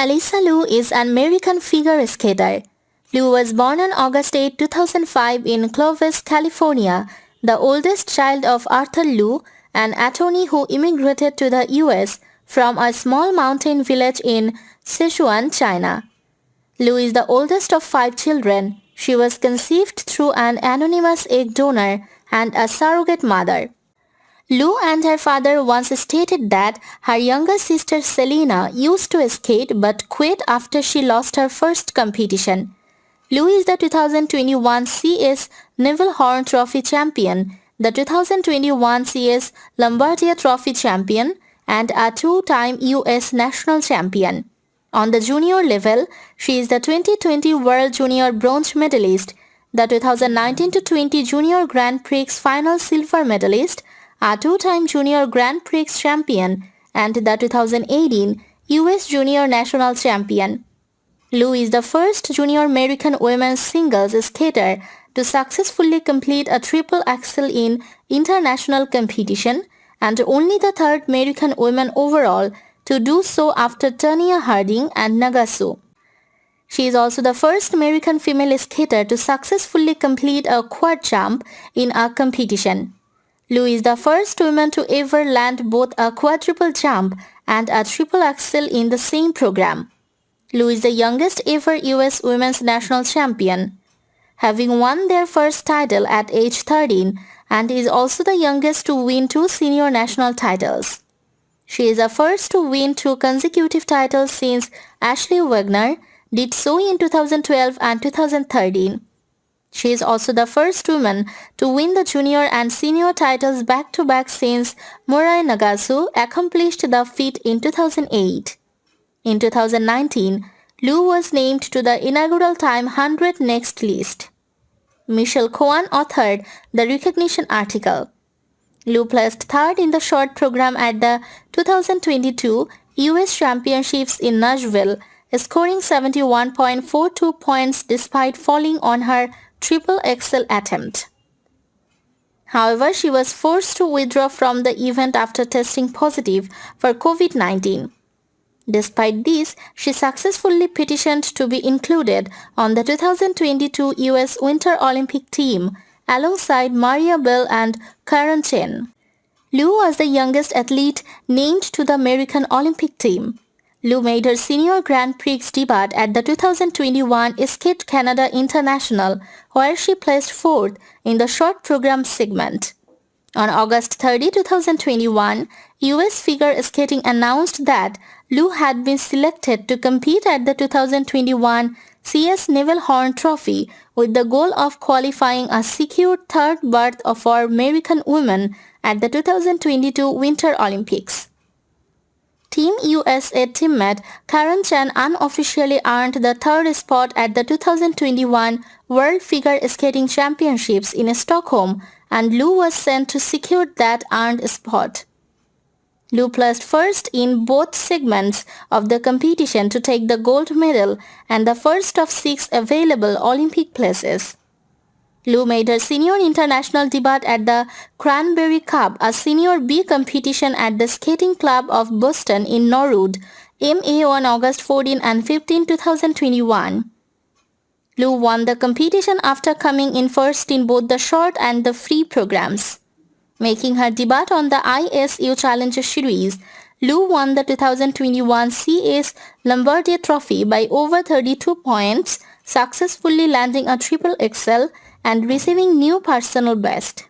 Alysa Liu is an American figure skater. Liu was born on August 8, 2005 in Clovis, California, the oldest child of Arthur Liu, an attorney who immigrated to the U.S. from a small mountain village in Sichuan, China. Liu is the oldest of 5 children. She was conceived through an anonymous egg donor and a surrogate mother. Liu and her father once stated that her younger sister Selina used to skate but quit after she lost her first competition. Liu is the 2021 CS Neville Horn Trophy champion, the 2021 CS Lombardia Trophy champion, and a 2-time US national champion. On the junior level, she is the 2020 World Junior Bronze medalist, the 2019-20 Junior Grand Prix Final Silver medalist, a 2-time Junior Grand Prix champion, and the 2018 US Junior National Champion. Liu is the first junior American women's singles skater to successfully complete a triple axel in international competition and only the third American woman overall to do so after Tanya Harding and Nagasu. She is also the first American female skater to successfully complete a quad jump in a competition. Liu is the first woman to ever land both a quadruple jump and a triple axel in the same program. Liu is the youngest ever US Women's National Champion, having won their first title at age 13, and is also the youngest to win 2 senior national titles. She is the first to win 2 consecutive titles since Ashley Wagner did so in 2012 and 2013. She is also the first woman to win the junior and senior titles back-to-back since Murai Nagasu accomplished the feat in 2008. In 2019, Liu was named to the inaugural Time 100 Next list. Michelle Cohen authored the recognition article. Liu placed third in the short program at the 2022 U.S. Championships in Nashville, scoring 71.42 points despite falling on her triple XL attempt. However, she was forced to withdraw from the event after testing positive for COVID-19. Despite this, she successfully petitioned to be included on the 2022 US Winter Olympic team alongside Maria Bell and Karen Chen. Liu was the youngest athlete named to the American Olympic team. Liu made her senior Grand Prix debut at the 2021 Skate Canada International, where she placed 4th in the short program segment. On August 30, 2021, US Figure Skating announced that Liu had been selected to compete at the 2021 CS Neville Horn Trophy with the goal of qualifying a secure third berth for American women at the 2022 Winter Olympics. Team USA teammate Karen Chen unofficially earned the third spot at the 2021 World Figure Skating Championships in Stockholm, and Liu was sent to secure that earned spot. Liu placed first in both segments of the competition to take the gold medal and the first of 6 available Olympic places. Liu made her senior international debut at the Cranberry Cup, a senior B competition at the Skating Club of Boston in Norwood, MA on August 14 and 15, 2021. Liu won the competition after coming in first in both the short and the free programs. Making her debut on the ISU Challenger Series, Liu won the 2021 CS Lombardia Trophy by over 32 points, successfully landing a triple XL and receiving new personal best.